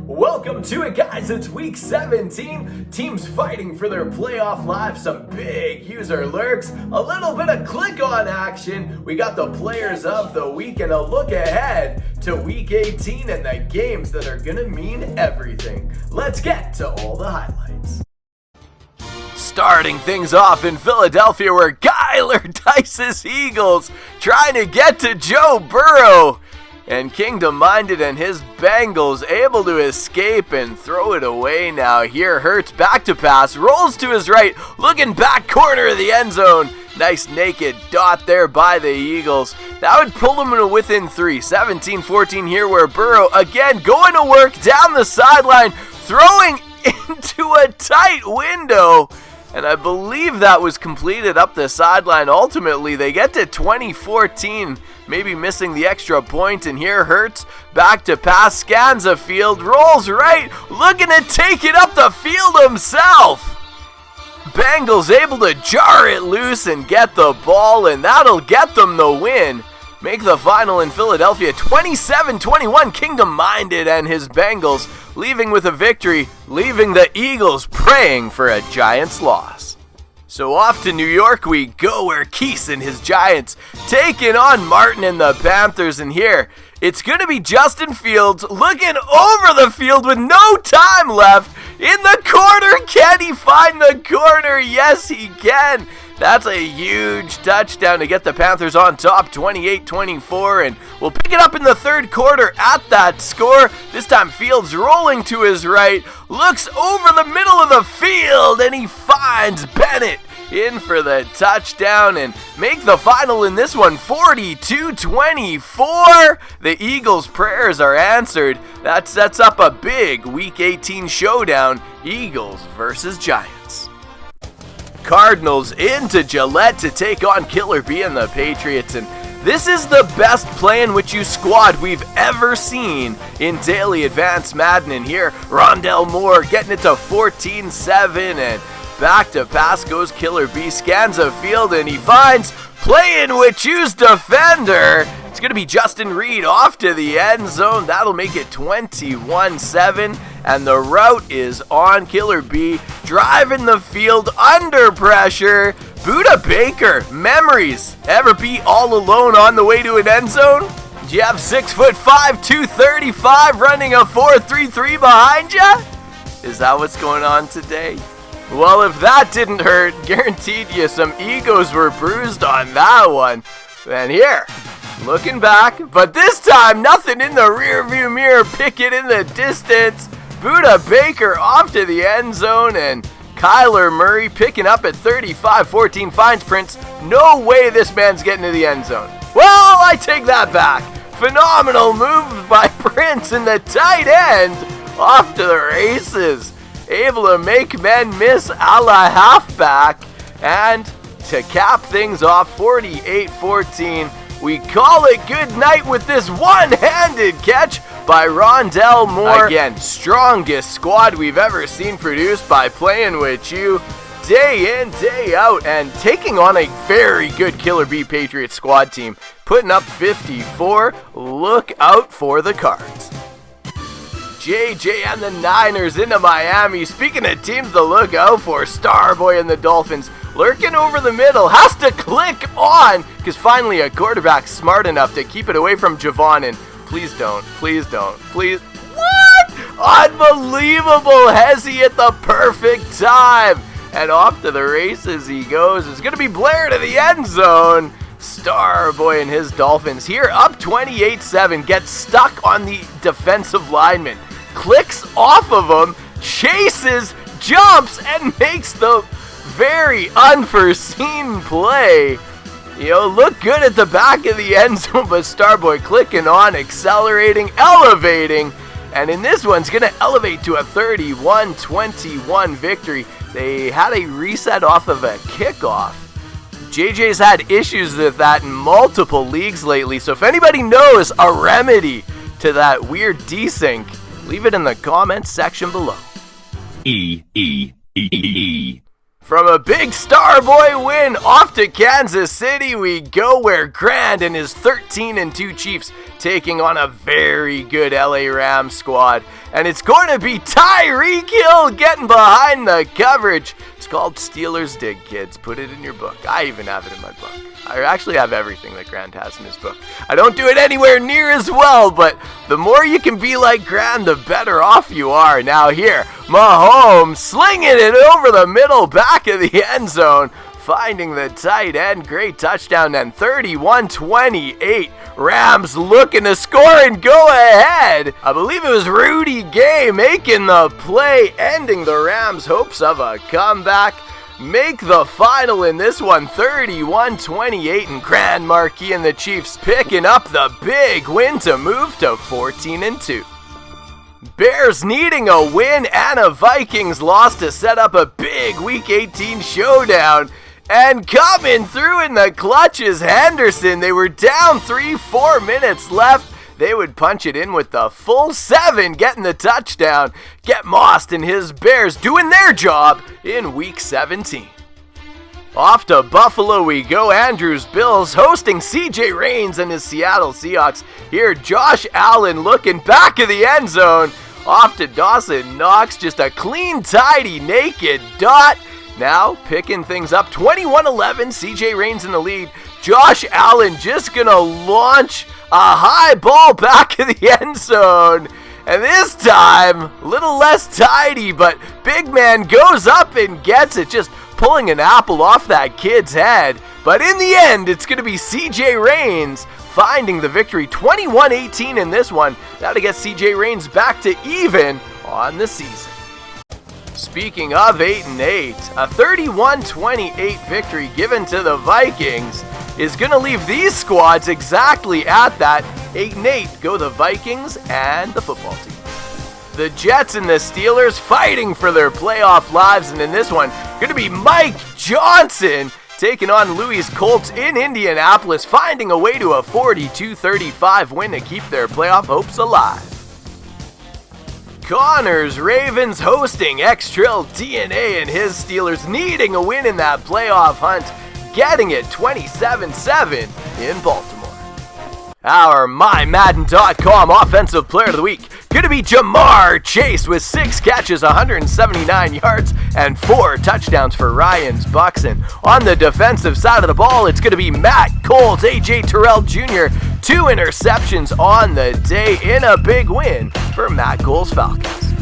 Welcome to it, guys. It's week 17. Teams fighting for their playoff lives. Some big user lurks. A little bit of click-on action. We got the players of the week and a look ahead to week 18 and the games that are gonna mean everything. Let's get to all the highlights. Starting things off in Philadelphia, where Kyler dices Eagles trying to get to Joe Burrow. And Kingdom Minded and his Bengals able to escape and throw it away now. Here Hurts back to pass, rolls to his right, looking back corner of the end zone. Nice naked dot there by the Eagles. That would pull them to within 3. 17-14 here, where Burrow again going to work down the sideline, throwing into a tight window. And I believe that was completed up the sideline. Ultimately, they get to 20-14, maybe missing the extra point. And here Hurts back to pass, scans the field, rolls right, looking to take it up the field himself. Bengals able to jar it loose and get the ball, and that'll get them the win. Make the final in Philadelphia 27-21. Kingdom Minded and his Bengals leaving with a victory, leaving the Eagles praying for a Giants loss. So off to New York we go, where Keese and his Giants taking on Martin and the Panthers. And here it's going to be Justin Fields looking over the field with no time left. In the corner, can he find the corner? Yes, he can. That's a huge touchdown to get the Panthers on top, 28-24, and we'll pick it up in the third quarter at that score. This time Fields rolling to his right, looks over the middle of the field, and he finds Bennett in for the touchdown and make the final in this one 42-24. The Eagles' prayers are answered. That sets up a big Week 18 showdown, Eagles versus Giants. Cardinals into Gillette to take on Killer B and the Patriots, and this is the best play in which you squad we've ever seen in Daily Advanced Madden. And here Rondell Moore getting it to 14-7, and back to pass goes Killer B, scans a field, and he finds play in which use defender. It's going to be Justin Reed off to the end zone. That'll make it 21-7. And the route is on. Killer B driving the field under pressure. Buda Baker, memories. Ever be all alone on the way to an end zone? Do you have 6'5", 235 running a 4.33 behind you? Is that what's going on today? Well, if that didn't hurt, guaranteed you some egos were bruised on that one. And here, looking back, but this time nothing in the rearview mirror, pick it in the distance. Buda Baker off to the end zone, and Kyler Murray picking up at 35-14 finds Prince. No way this man's getting to the end zone. Well, I take that back. Phenomenal move by Prince, and the tight end off to the races. Able to make men miss a la halfback, and to cap things off 48-14, we call it good night with this one-handed catch by Rondell Moore. Again, strongest squad we've ever seen produced by Playing With You, day in, day out, and taking on a very good Killer B Patriots squad team, putting up 54. Look out for the Cards. JJ and the Niners into Miami. Speaking of teams to look out for, Starboy and the Dolphins lurking over the middle. Has to click on, because finally a quarterback smart enough to keep it away from Javon. And please don't, please. What? Unbelievable. Hezzy at the perfect time. And off to the races he goes. It's going to be Blair to the end zone. Starboy and his Dolphins here up 28-7. Gets stuck on the defensive lineman. Clicks off of him, chases, jumps, and makes the very unforeseen play. You know, look good at the back of the end zone, but Starboy clicking on, accelerating, elevating, and in this one's going to elevate to a 31-21 victory. They had a reset off of a kickoff. JJ's had issues with that in multiple leagues lately, so if anybody knows a remedy to that weird desync, leave it in the comments section below. From a big Starboy win off to Kansas City we go, where Grand and his 13-2 Chiefs taking on a very good LA Rams squad. And it's going to be Tyreek Hill getting behind the coverage. It's called Steelers Dig, kids. Put it in your book. I even have it in my book. I actually have everything that Grant has in his book. I don't do it anywhere near as well, but the more you can be like Grant, the better off you are. Now here, Mahomes slinging it over the middle, back of the end zone, finding the tight end. Great touchdown, then 31-28. Rams looking to score and go ahead. I believe it was Rudy Gay making the play, ending the Rams' hopes of a comeback. Make the final in this one, 31-28, and Grand Marquis and the Chiefs picking up the big win to move to 14-2. Bears needing a win and a Vikings loss to set up a big Week 18 showdown. And coming through in the clutch is Henderson. They were down 3-4 minutes left. They would punch it in with the full 7, getting the touchdown. Get Most and his Bears doing their job in Week 17. Off to Buffalo we go. Andrews Bills hosting CJ Reigns and his Seattle Seahawks. Here, Josh Allen looking back of the end zone. Off to Dawson Knox, just a clean, tidy, naked dot. Now picking things up, 21-11, CJ Reigns in the lead. Josh Allen just gonna launch a high ball back of the end zone. And this time, a little less tidy, but big man goes up and gets it, just pulling an apple off that kid's head. But in the end, it's going to be CJ Reigns finding the victory, 21-18 in this one. That'll get CJ Reigns back to even on the season. Speaking of 8-8, a 31-28 victory given to the Vikings is going to leave these squads exactly at that. 8-8 go the Vikings and the football team. The Jets and the Steelers fighting for their playoff lives, and in this one, going to be Mike Johnson taking on Louis Colts in Indianapolis, finding a way to a 42-35 win to keep their playoff hopes alive. Connors Ravens hosting X-Trill DNA and his Steelers needing a win in that playoff hunt, getting it 27-7 in Baltimore. Our MyMadden.com Offensive Player of the Week going to be Jamar Chase with 6 catches, 179 yards, and 4 touchdowns for Ryan's Bucks. And on the defensive side of the ball, it's going to be Matt Coles, A.J. Terrell Jr., 2 interceptions on the day in a big win for Matt Coles' Falcons.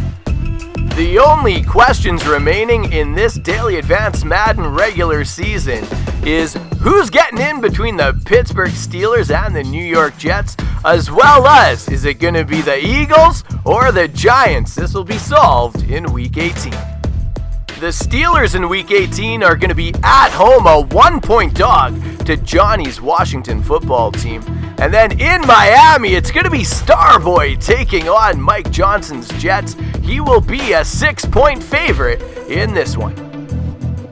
The only questions remaining in this Daily Advance Madden regular season is who's getting in between the Pittsburgh Steelers and the New York Jets, as well as is it going to be the Eagles or the Giants? This will be solved in Week 18. The Steelers in Week 18 are going to be at home, a 1-point dog to Johnny's Washington football team. And then in Miami, it's going to be Starboy taking on Mike Johnson's Jets. He will be a 6-point favorite in this one.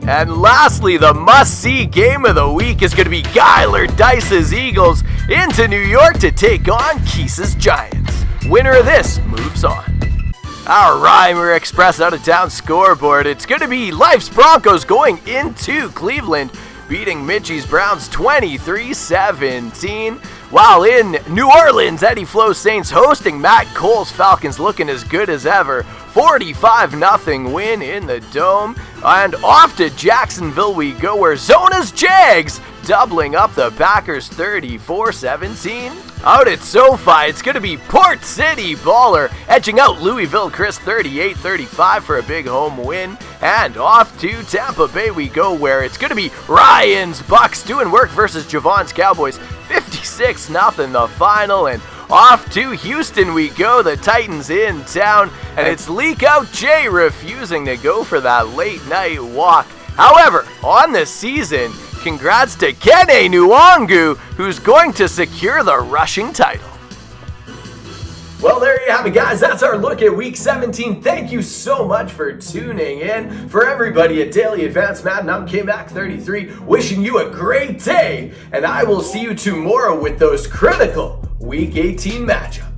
And lastly, the must-see game of the week is going to be Gyler Dice's Eagles into New York to take on Keese's Giants. Winner of this moves on. Our Reimer Express out-of-town scoreboard, it's going to be Life's Broncos going into Cleveland, beating Mitchie's Browns 23-17. While in New Orleans, Eddie Flow Saints hosting Matt Cole's Falcons, looking as good as ever. 45-0 win in the Dome. And off to Jacksonville we go, where Zona's Jags doubling up the Packers 34-17. Out at SoFi, it's going to be Port City Baller edging out Louisville Chris 38-35 for a big home win. And off to Tampa Bay we go, where it's going to be Ryan's Bucks doing work versus Javon's Cowboys. 56-0 the final. And off to Houston we go, the Titans in town, and it's Leak Out Jay refusing to go for that late night walk. However, on the season, congrats to Kene Nwangwu, who's going to secure the rushing title. Well, there you have it, guys. That's our look at Week 17. Thank you so much for tuning in. For everybody at Daily Advance Madden, I'm K-Mac33, wishing you a great day, and I will see you tomorrow with those critical Week 18 matchups.